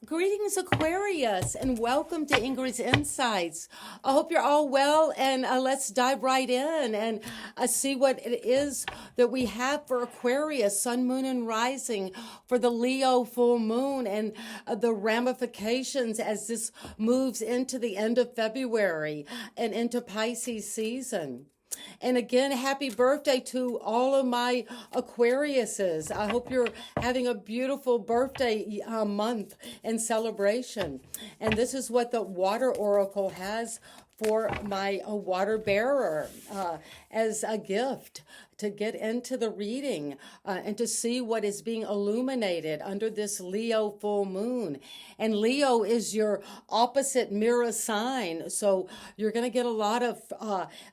Greetings, Aquarius, and welcome to Ingrid's Insights. I hope you're all well, and let's dive right in and see what it is that we have for Aquarius, Sun, Moon, and Rising, for the Leo full moon, and the ramifications as this moves into the end of February and into Pisces season. And again, happy birthday to all of my Aquariuses. I hope you're having a beautiful birthday month and celebration. And this is what the Water Oracle has for my water bearer as a gift to get into the reading and to see what is being illuminated under this Leo full moon. And Leo is your opposite mirror sign, so you're going to get a lot of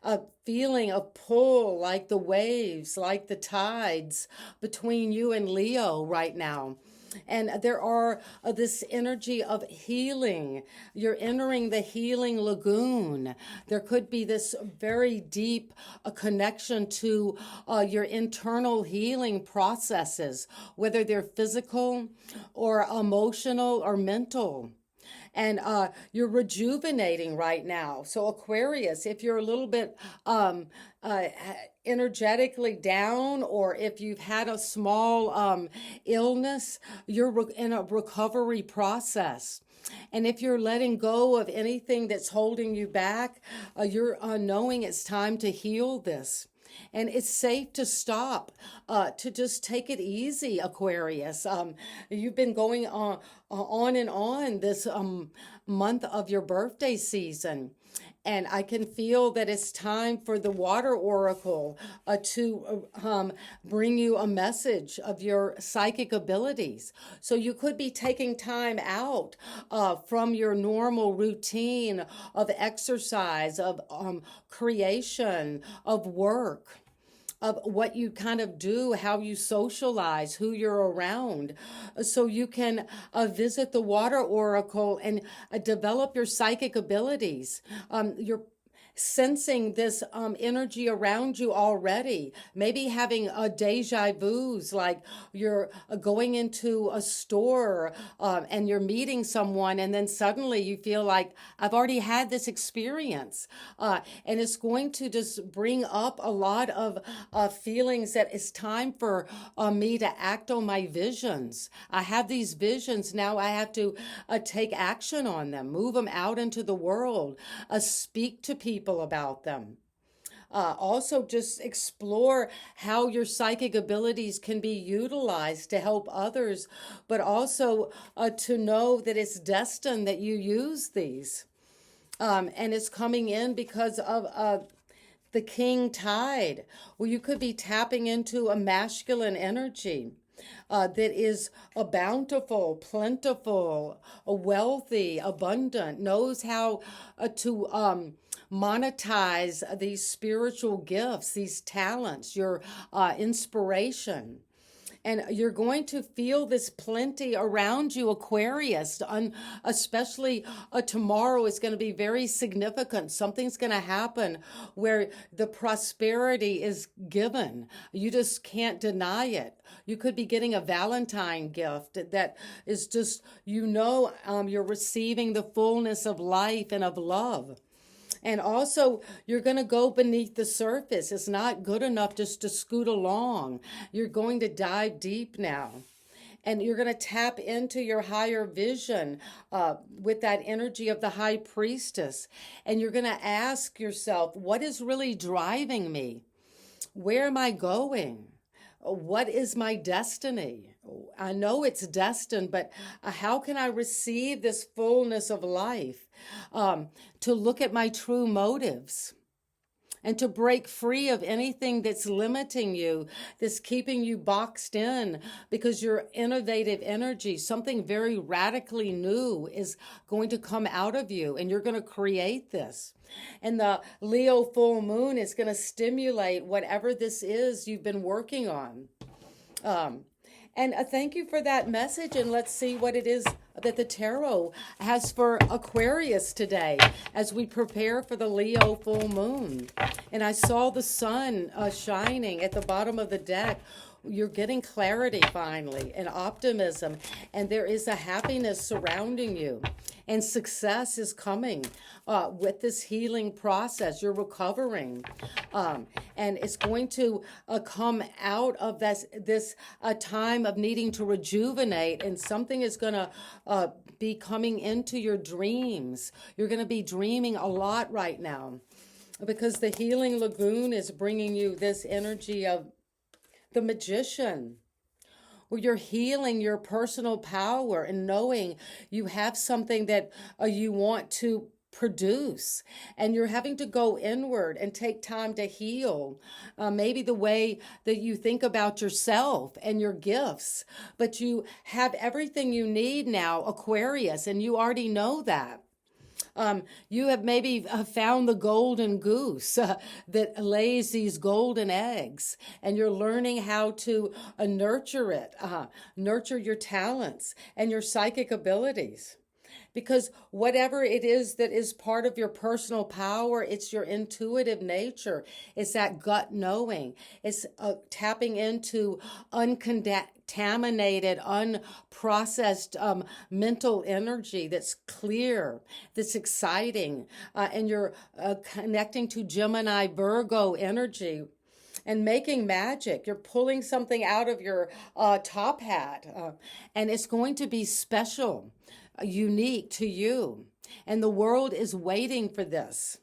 a feeling of pull, like the waves, like the tides between you and Leo right now. And there are this energy of healing. You're entering the healing lagoon. There could be this very deep connection to your internal healing processes, whether they're physical or emotional or mental. And you're rejuvenating right now. So Aquarius, if you're a little bit energetically down, or if you've had a small illness, you're in a recovery process. And if you're letting go of anything that's holding you back, you're knowing it's time to heal this. And it's safe to stop, to just take it easy, Aquarius. You've been going on and on this month of your birthday season. And I can feel that it's time for the Water Oracle to bring you a message of your psychic abilities. So you could be taking time out from your normal routine of exercise, of creation, of work, of what you kind of do, how you socialize, who you're around, so you can visit the Water Oracle and develop your psychic abilities. You're sensing this energy around you already, maybe having a deja vu's, like you're going into a store and you're meeting someone, and then suddenly you feel like, I've already had this experience. And it's going to just bring up a lot of feelings that it's time for me to act on my visions. I have these visions, now I have to take action on them, move them out into the world, speak to people about them. Also, just explore how your psychic abilities can be utilized to help others, but also to know that it's destined that you use these. And it's coming in because of the king tide, where you could be tapping into a masculine energy. That is a bountiful, plentiful, wealthy, abundant, knows how to monetize these spiritual gifts, these talents, your inspiration. And you're going to feel this plenty around you, Aquarius, especially tomorrow is going to be very significant. Something's going to happen where the prosperity is given. You just can't deny it. You could be getting a Valentine gift that is just, you're receiving the fullness of life and of love. And also, you're going to go beneath the surface. It's not good enough just to scoot along. You're going to dive deep now. And you're going to tap into your higher vision with that energy of the high priestess. And you're going to ask yourself, what is really driving me? Where am I going? What is my destiny? I know it's destined, but how can I receive this fullness of life? To look at my true motives and to break free of anything that's limiting you, that's keeping you boxed in, because your innovative energy, something very radically new is going to come out of you, and you're going to create this. And the Leo full moon is going to stimulate whatever this is you've been working on. And thank you for that message, and let's see what it is that the tarot has for Aquarius today as we prepare for the Leo full moon. And I saw the sun shining at the bottom of the deck, You're getting clarity finally and optimism, and there is a happiness surrounding you. And success is coming with this healing process. You're recovering. And it's going to come out of this time of needing to rejuvenate, and something is going to be coming into your dreams. You're going to be dreaming a lot right now, because the healing lagoon is bringing you this energy of the magician, where you're healing your personal power and knowing you have something that you want to produce, and you're having to go inward and take time to heal maybe the way that you think about yourself and your gifts. But you have everything you need now, Aquarius, and you already know that. You have maybe found the golden goose that lays these golden eggs, and you're learning how to nurture it, nurture your talents and your psychic abilities. Because whatever it is that is part of your personal power, it's your intuitive nature. It's that gut knowing. It's tapping into uncontaminated, unprocessed mental energy that's clear, that's exciting. And you're connecting to Gemini Virgo energy and making magic. You're pulling something out of your top hat, and it's going to be special, unique to you. And the world is waiting for this.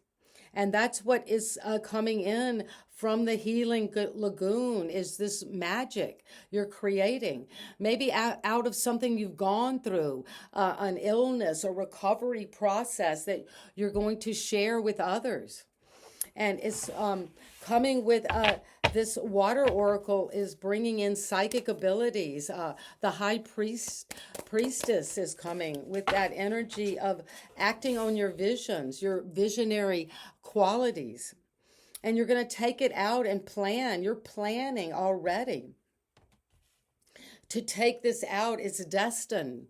And that's what is coming in from the healing lagoon, is this magic you're creating. Maybe out of something you've gone through, an illness or recovery process that you're going to share with others. And it's coming with this water oracle is bringing in psychic abilities. The high priestess is coming with that energy of acting on your visions, your visionary qualities. And you're going to take it out and plan. You're planning already to take this out. It's destined.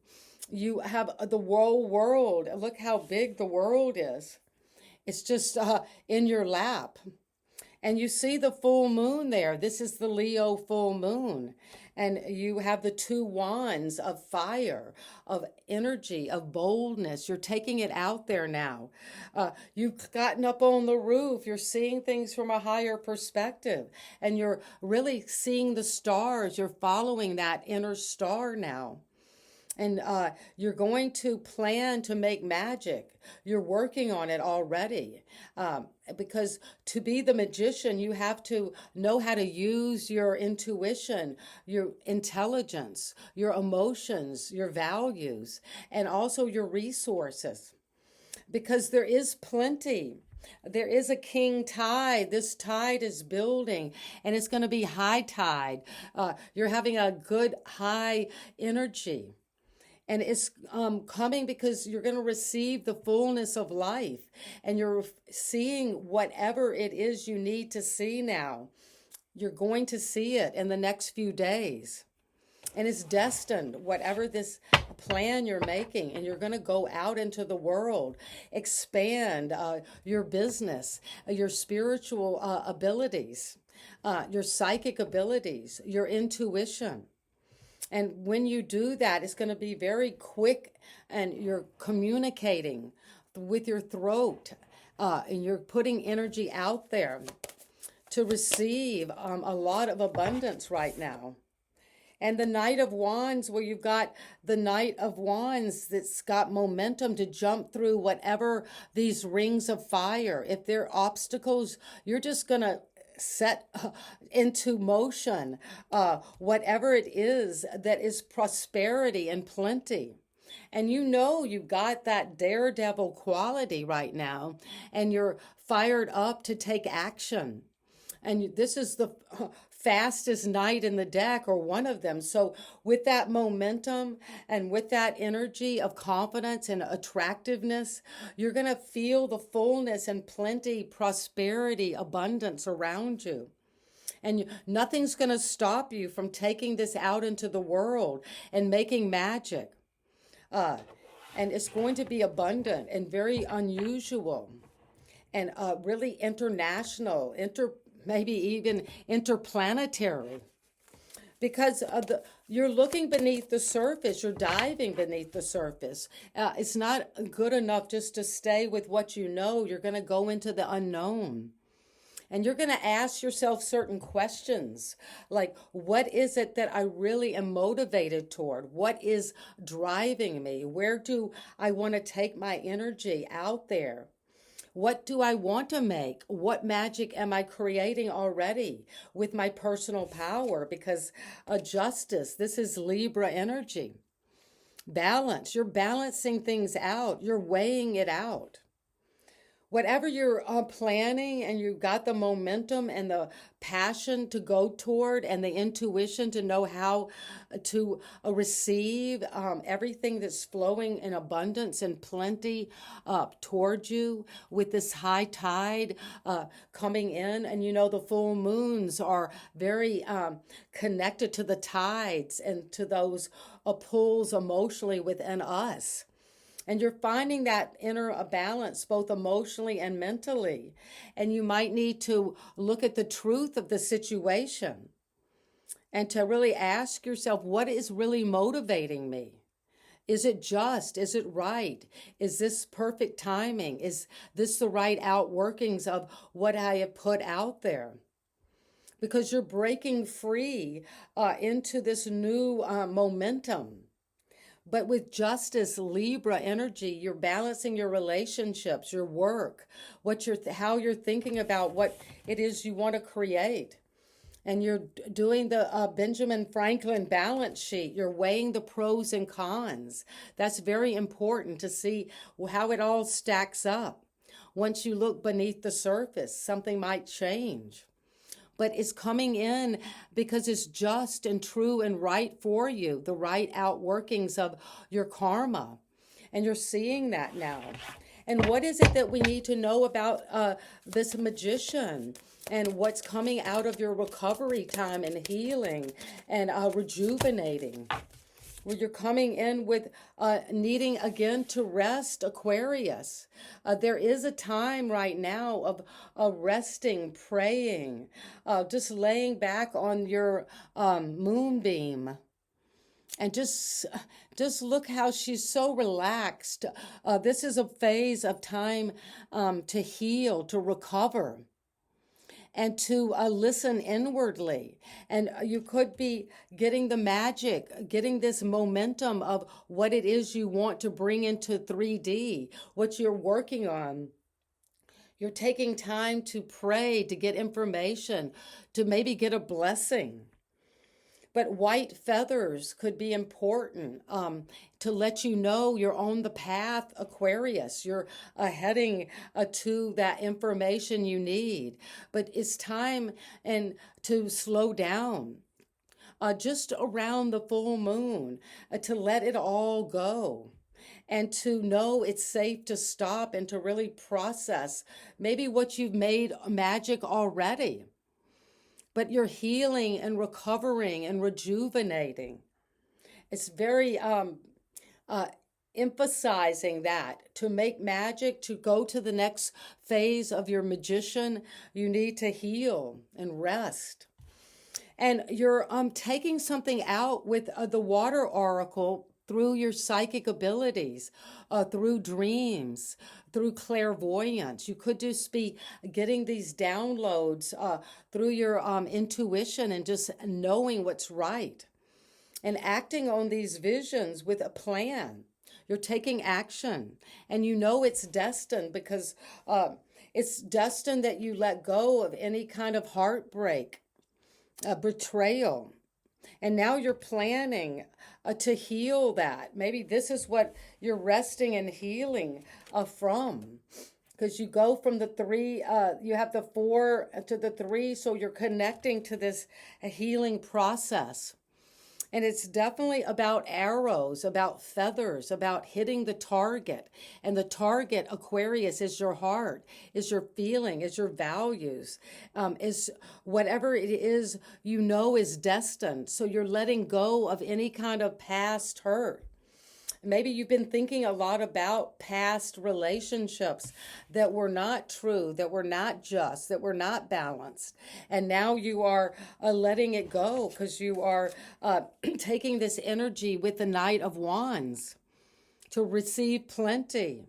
You have the whole world. Look how big the world is. It's just in your lap. And you see the full moon there. This is the Leo full moon. And you have the two wands of fire, of energy, of boldness. You're taking it out there now. You've gotten up on the roof. You're seeing things from a higher perspective. And you're really seeing the stars. You're following that inner star now. And you're going to plan to make magic. You're working on it already. Because to be the magician, you have to know how to use your intuition, your intelligence, your emotions, your values, and also your resources. Because there is plenty. There is a king tide. This tide is building, and it's going to be high tide. You're having a good high energy. And it's coming because you're going to receive the fullness of life, and you're seeing whatever it is you need to see now. You're going to see it in the next few days. And it's destined, whatever this plan you're making, and you're going to go out into the world, expand your business, your spiritual abilities, your psychic abilities, your intuition. And when you do that, it's going to be very quick, and you're communicating with your throat, and you're putting energy out there to receive a lot of abundance right now. And the Knight of Wands, where you've got the Knight of Wands that's got momentum to jump through whatever these rings of fire. If there are obstacles, you're just going to set into motion whatever it is that is prosperity and plenty. And you know you've got that daredevil quality right now, and you're fired up to take action. And this is the fastest knight in the deck, or one of them. So with that momentum and with that energy of confidence and attractiveness, you're going to feel the fullness and plenty, prosperity, abundance around you. And nothing's going to stop you from taking this out into the world and making magic. And it's going to be abundant and very unusual, and really international, maybe even interplanetary. because you're looking beneath the surface, you're diving beneath the surface. It's not good enough just to stay with what you know. You're going to go into the unknown. And you're going to ask yourself certain questions like, what is it that I really am motivated toward? What is driving me? Where do I want to take my energy out there? What do I want to make? What magic am I creating already with my personal power? Because justice, this is Libra energy. Balance, you're balancing things out, you're weighing it out. Whatever you're planning and you've got the momentum and the passion to go toward and the intuition to know how to receive everything that's flowing in abundance and plenty toward you with this high tide coming in. And you know, the full moons are very connected to the tides and to those pulls emotionally within us. And you're finding that inner balance both emotionally and mentally. And you might need to look at the truth of the situation and to really ask yourself, what is really motivating me? Is it just? Is it right? Is this perfect timing? Is this the right outworkings of what I have put out there? Because you're breaking free into this new momentum. But with justice, Libra energy, you're balancing your relationships, your work, how you're thinking about what it is you want to create. And you're doing the Benjamin Franklin balance sheet. You're weighing the pros and cons. That's very important to see how it all stacks up. Once you look beneath the surface, something might change. But it's coming in because it's just and true and right for you, the right outworkings of your karma. And you're seeing that now. And what is it that we need to know about this magician and what's coming out of your recovery time and healing and rejuvenating? Well, you're coming in with needing again to rest, Aquarius. There is a time right now of resting, praying, just laying back on your moonbeam. And just look how she's so relaxed. This is a phase of time to heal, to recover, and to listen inwardly. And you could be getting the magic, getting this momentum of what it is you want to bring into 3D, what you're working on. You're taking time to pray, to get information, to maybe get a blessing. But white feathers could be important to let you know you're on the path, Aquarius. You're heading to that information you need. But it's time to slow down. Just around the full moon, to let it all go. And to know it's safe to stop and to really process maybe what you've made magic already. But you're healing and recovering and rejuvenating. It's very emphasizing that to make magic, to go to the next phase of your magician, you need to heal and rest. And you're taking something out with the water oracle through your psychic abilities, through dreams, through clairvoyance. You could just be getting these downloads through your intuition and just knowing what's right and acting on these visions with a plan. You're taking action and you know it's destined because it's destined that you let go of any kind of heartbreak, betrayal. And now you're planning to heal that. Maybe this is what you're resting and healing from. Because you go from the 3, you have the 4 to the 3, so you're connecting to this healing process. And it's definitely about arrows, about feathers, about hitting the target. And the target, Aquarius, is your heart, is your feeling, is your values, is whatever it is you know is destined. So you're letting go of any kind of past hurt. Maybe you've been thinking a lot about past relationships that were not true, that were not just, that were not balanced. And now you are letting it go because you are taking this energy with the Knight of Wands to receive plenty.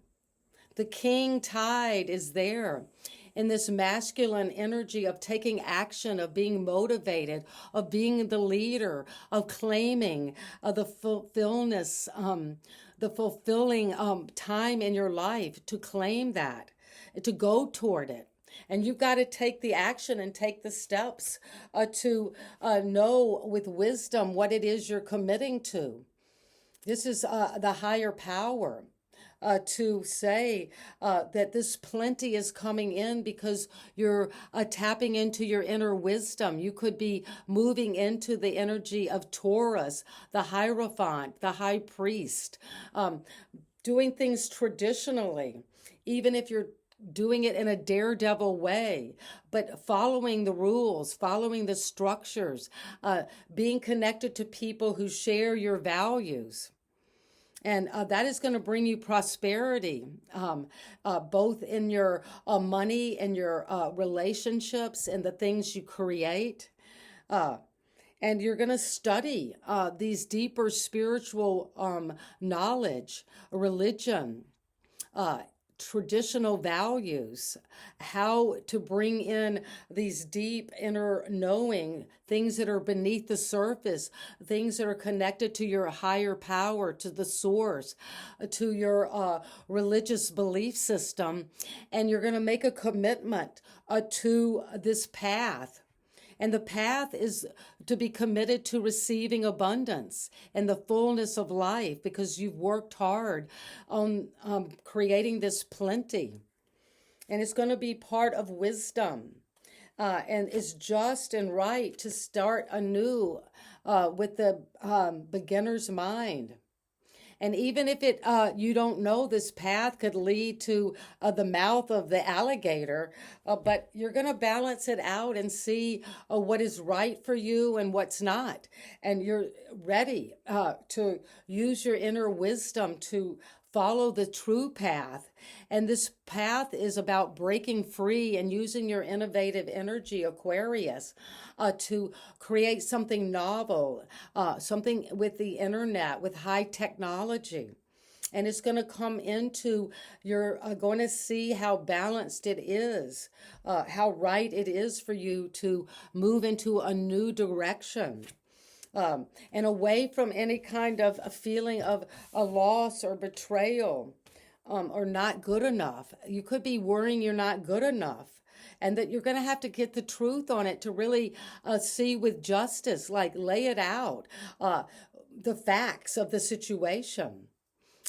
The king tide is there in this masculine energy of taking action, of being motivated, of being the leader, of claiming the fulfilling time in your life, to claim that, to go toward it. And you've got to take the action and take the steps to know with wisdom what it is you're committing to. This is the higher power. To say that this plenty is coming in because you're tapping into your inner wisdom. You could be moving into the energy of Taurus, the Hierophant, the High Priest, doing things traditionally, even if you're doing it in a daredevil way, but following the rules, following the structures, being connected to people who share your values. And that is going to bring you prosperity, both in your money and your relationships and the things you create. And you're going to study these deeper spiritual knowledge, religion, traditional values, how to bring in these deep inner knowing, things that are beneath the surface, things that are connected to your higher power, to the source, to your religious belief system. And you're going to make a commitment to this path. And the path is to be committed to receiving abundance and the fullness of life because you've worked hard on creating this plenty. And it's going to be part of wisdom. And it's just and right to start anew with the beginner's mind. And even if you don't know, this path could lead to the mouth of the alligator, but you're going to balance it out and see what is right for you and what's not. And you're ready to use your inner wisdom to follow the true path. And this path is about breaking free and using your innovative energy, Aquarius, to create something novel, something with the internet, with high technology. And it's going to come into, you're going to see how balanced it is, how right it is for you to move into a new direction. And away from any kind of a feeling of a loss or betrayal or not good enough. You could be worrying you're not good enough and that you're going to have to get the truth on it to really see with justice, like lay it out, the facts of the situation.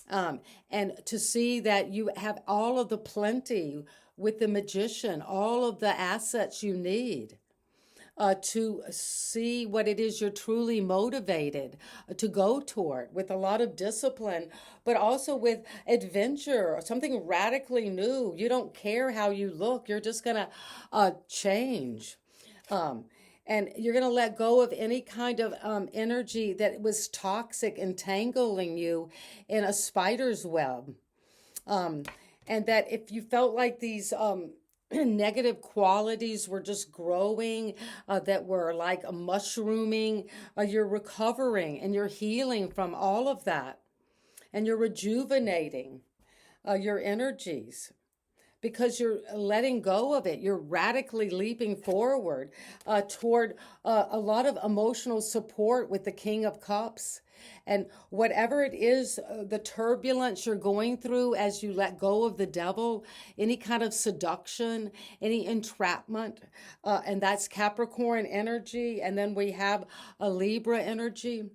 And to see that you have all of the plenty with the magician, all of the assets you need. To see what it is you're truly motivated to go toward with a lot of discipline, but also with adventure, something radically new. You don't care how you look. You're just going to change. And you're going to let go of any kind of energy that was toxic, entangling you in a spider's web. And that if you felt like these negative qualities were just growing, that were like mushrooming, you're recovering and you're healing from all of that. And you're rejuvenating your energies because you're letting go of it. You're radically leaping forward toward a lot of emotional support with the King of Cups. And whatever it is, the turbulence you're going through as you let go of the devil, any kind of seduction, any entrapment, and that's Capricorn energy. And then we have a Libra energy.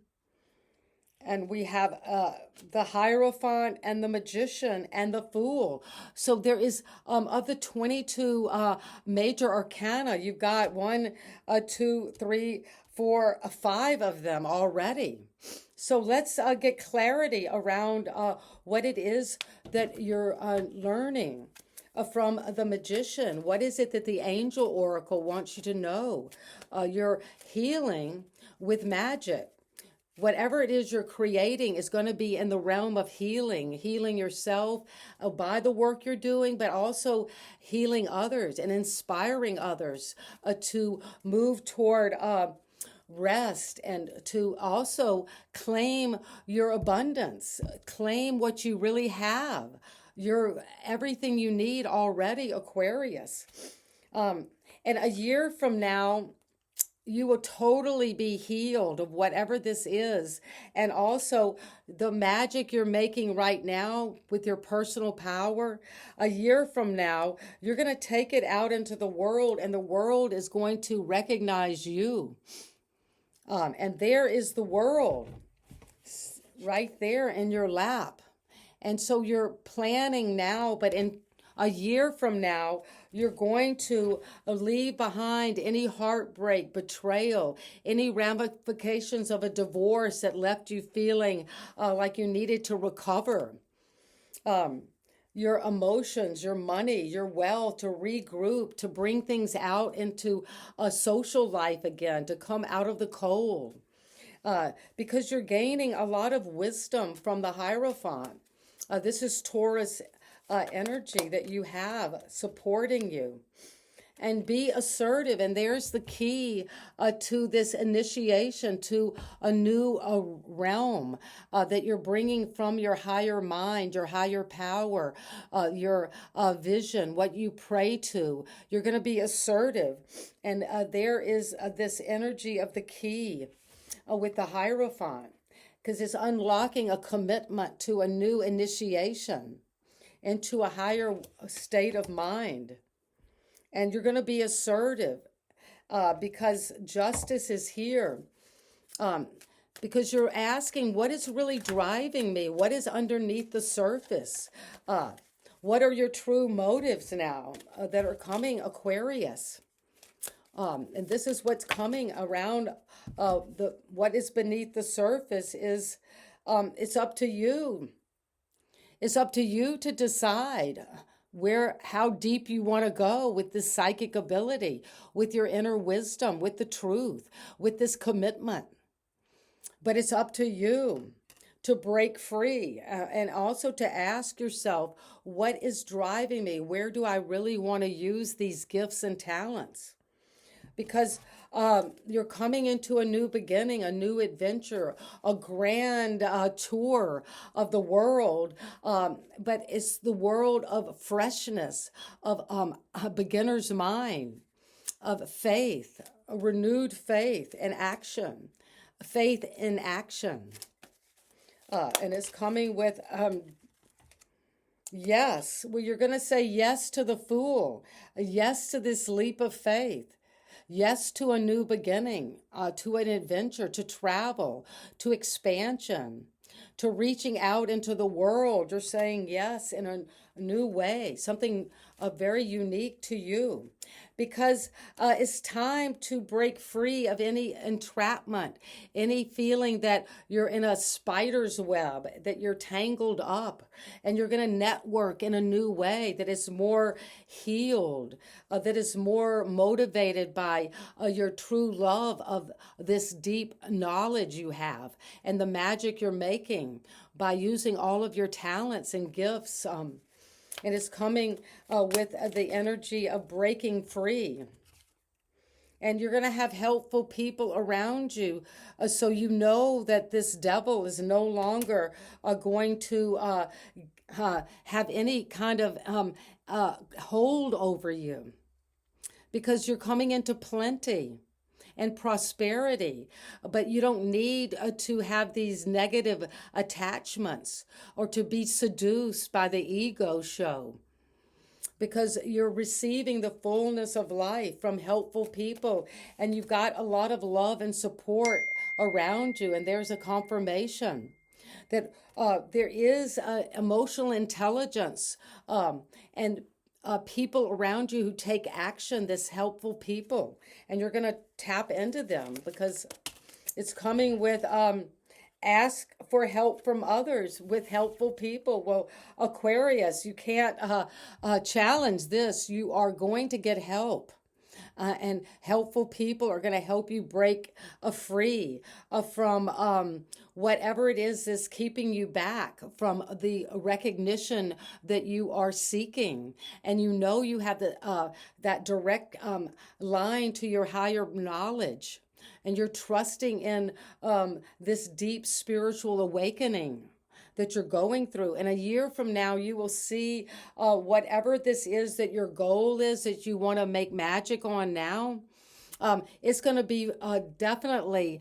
And we have the Hierophant and the Magician and the Fool. So there is, of the 22 major arcana, you've got 1, 2, 3, 4, 5 of them already. So let's get clarity around what it is that you're learning from the Magician. What is it that the Angel Oracle wants you to know? You're healing with magic. whatever it is you're creating is going to be in the realm of healing yourself by the work you're doing, but also healing others and inspiring others to move toward rest, and to also claim your abundance, claim what you really have, your everything you need already, Aquarius. And a year from now, you will totally be healed of whatever this is. And also the magic you're making right now with your personal power, a year from now, you're going to take it out into the world, and the world is going to recognize you. And there is the world right there in your lap. And so you're planning now, but in a year from now, you're going to leave behind any heartbreak, betrayal, any ramifications of a divorce that left you feeling like you needed to recover. Your emotions, your money, your wealth, to regroup, to bring things out into a social life again, to come out of the cold. Because you're gaining a lot of wisdom from the Hierophant. This is Taurus energy that you have supporting you. And be assertive. And there's the key to this initiation, to a new realm that you're bringing from your higher mind, your higher power, your vision, what you pray to. You're going to be assertive. And there is this energy of the key with the Hierophant, because it's unlocking a commitment to a new initiation into a higher state of mind. And you're going to be assertive because justice is here. Because you're asking, what is really driving me? What is underneath the surface? What are your true motives now that are coming, Aquarius? And this is what's coming around. What is beneath the surface is it's up to you. It's up to you to decide how deep you want to go with this psychic ability, with your inner wisdom, with the truth, with this commitment. But it's up to you to break free and also to ask yourself, what is driving me? Where do I really want to use these gifts and talents? Because you're coming into a new beginning, a new adventure, a grand tour of the world. But it's the world of freshness, of a beginner's mind, of faith, a renewed faith and action, faith in action. And it's coming with yes. Well, you're going to say yes to the Fool, yes to this leap of faith. Yes to a new beginning, to an adventure, to travel, to expansion, to reaching out into the world. You're saying yes in a new way, something very unique to you. Because it's time to break free of any entrapment, any feeling that you're in a spider's web, that you're tangled up, and you're going to network in a new way that is more healed, that is more motivated by your true love of this deep knowledge you have and the magic you're making by using all of your talents and gifts. And it's coming with the energy of breaking free. And you're going to have helpful people around you. So you know that this devil is no longer going to have any kind of hold over you. Because you're coming into plenty and prosperity, but you don't need to have these negative attachments or to be seduced by the ego show, because you're receiving the fullness of life from helpful people, and you've got a lot of love and support around you, and there's a confirmation that there is emotional intelligence and people around you who take action, this helpful people, and you're going to tap into them because it's coming with ask for help from others with helpful people. Well, Aquarius, you can't challenge this. You are going to get help. and helpful people are going to help you break free from whatever it is that's keeping you back from the recognition that you are seeking. And you know you have that direct line to your higher knowledge. And you're trusting in this deep spiritual awakening that you're going through. And a year from now, you will see whatever this is that your goal is that you want to make magic on now. It's going to be definitely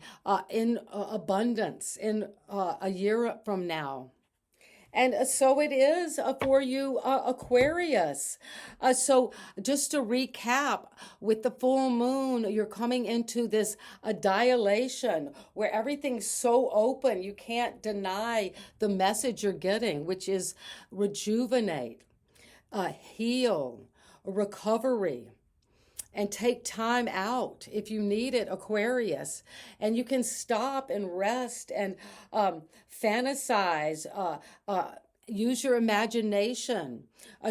in abundance in a year from now. And so it is for you, Aquarius. So just to recap, with the full moon, you're coming into this dilation where everything's so open, you can't deny the message you're getting, which is rejuvenate, heal, recovery. And take time out if you need it, Aquarius. And you can stop and rest and fantasize, use your imagination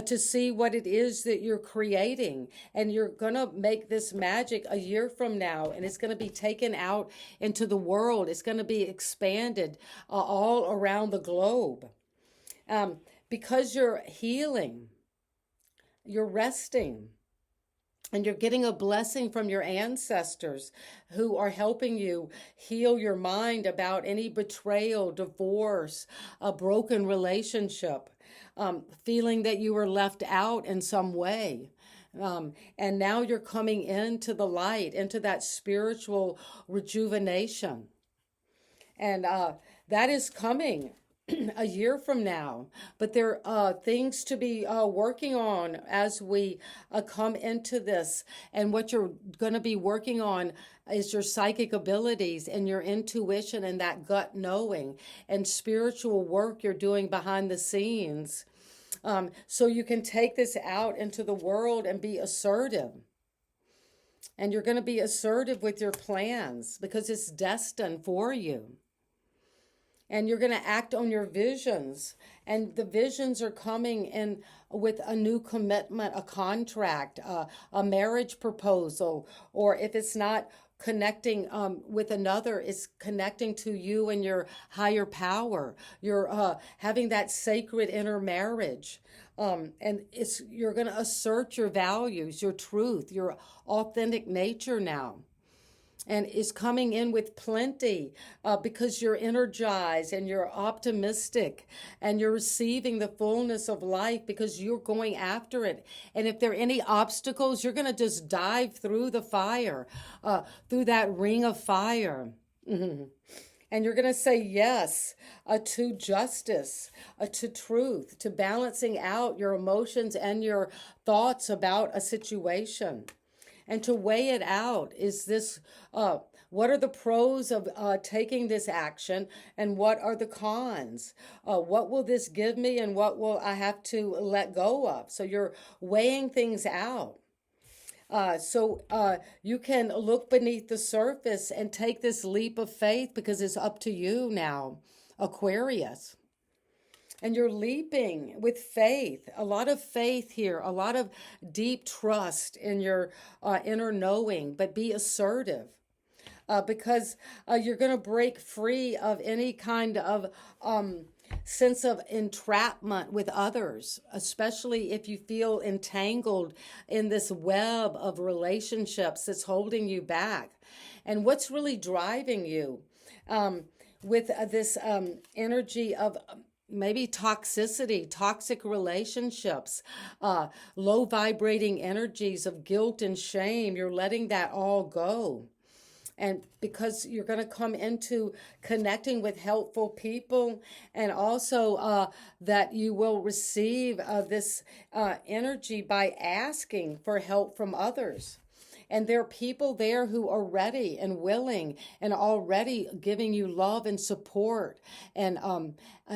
to see what it is that you're creating. And you're going to make this magic a year from now, and it's going to be taken out into the world. It's going to be expanded all around the globe. Because you're healing, you're resting. And you're getting a blessing from your ancestors who are helping you heal your mind about any betrayal, divorce, a broken relationship, feeling that you were left out in some way. And now you're coming into the light, into that spiritual rejuvenation. And that is coming a year from now, but there are things to be working on as we come into this. And what you're going to be working on is your psychic abilities and your intuition and that gut knowing and spiritual work you're doing behind the scenes. So you can take this out into the world and be assertive. And you're going to be assertive with your plans because it's destined for you. And you're going to act on your visions. And the visions are coming in with a new commitment, a contract, a marriage proposal, or if it's not connecting with another, it's connecting to you and your higher power. You're having that sacred inner marriage. And you're going to assert your values, your truth, your authentic nature now. And is coming in with plenty because you're energized and you're optimistic and you're receiving the fullness of life because you're going after it. And if there are any obstacles, you're going to just dive through the fire, through that ring of fire. Mm-hmm. And you're going to say yes to justice, to truth, to balancing out your emotions and your thoughts about a situation. And to weigh it out, is this, what are the pros of taking this action and what are the cons? What will this give me and what will I have to let go of? So you're weighing things out. So you can look beneath the surface and take this leap of faith because it's up to you now, Aquarius. And you're leaping with faith, a lot of faith here, a lot of deep trust in your inner knowing, but be assertive because you're going to break free of any kind of sense of entrapment with others, especially if you feel entangled in this web of relationships that's holding you back. And what's really driving you with this energy of maybe toxicity, toxic relationships, low vibrating energies of guilt and shame. You're letting that all go. And because you're going to come into connecting with helpful people, and also that you will receive this energy by asking for help from others. And there are people there who are ready and willing and already giving you love and support and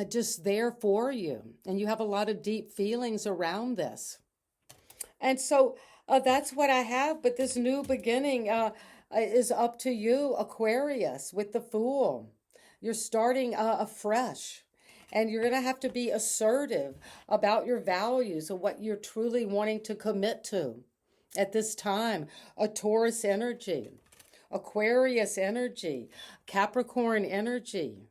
just there for you. And you have a lot of deep feelings around this. And so that's what I have. But this new beginning is up to you, Aquarius, with the Fool. You're starting afresh. And you're going to have to be assertive about your values and what you're truly wanting to commit to. at this time, a Taurus energy, Aquarius energy, Capricorn energy,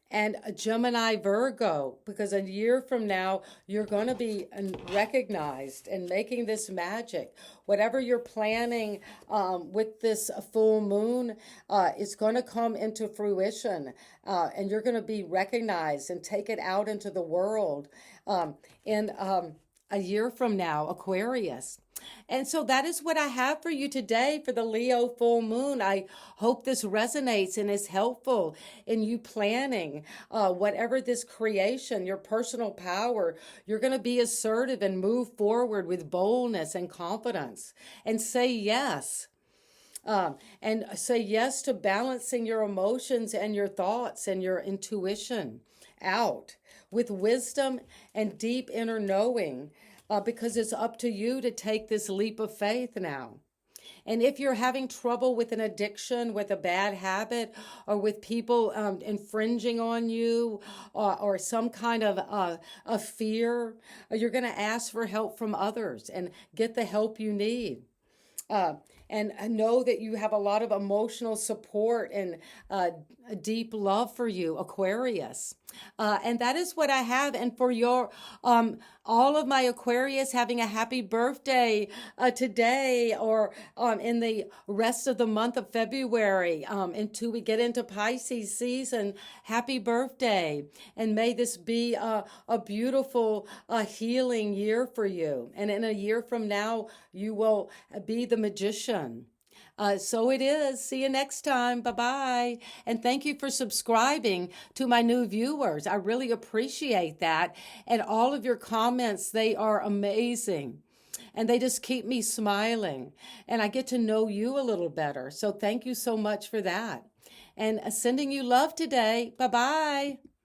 and a Gemini Virgo, because a year from now, you're going to be recognized and making this magic. Whatever you're planning with this full moon is going to come into fruition, and you're going to be recognized and take it out into the world in a year from now, Aquarius. And so that is what I have for you today for the Leo full moon. I hope this resonates and is helpful in you planning whatever this creation, your personal power. You're going to be assertive and move forward with boldness and confidence and say yes. And say yes to balancing your emotions and your thoughts and your intuition out with wisdom and deep inner knowing. Because it's up to you to take this leap of faith now. And if you're having trouble with an addiction, with a bad habit, or with people infringing on you, or some kind of a fear, you're going to ask for help from others and get the help you need. And know that you have a lot of emotional support and a deep love for you, Aquarius. And that is what I have. And for your all of my Aquarius having a happy birthday today, or in the rest of the month of February, until we get into Pisces season, happy birthday. And may this be a beautiful healing year for you. And in a year from now, you will be the magician. So it is. See you next time. Bye-bye. And thank you for subscribing to my new viewers. I really appreciate that. And all of your comments, they are amazing. And they just keep me smiling. And I get to know you a little better. So thank you so much for that. And sending you love today. Bye-bye.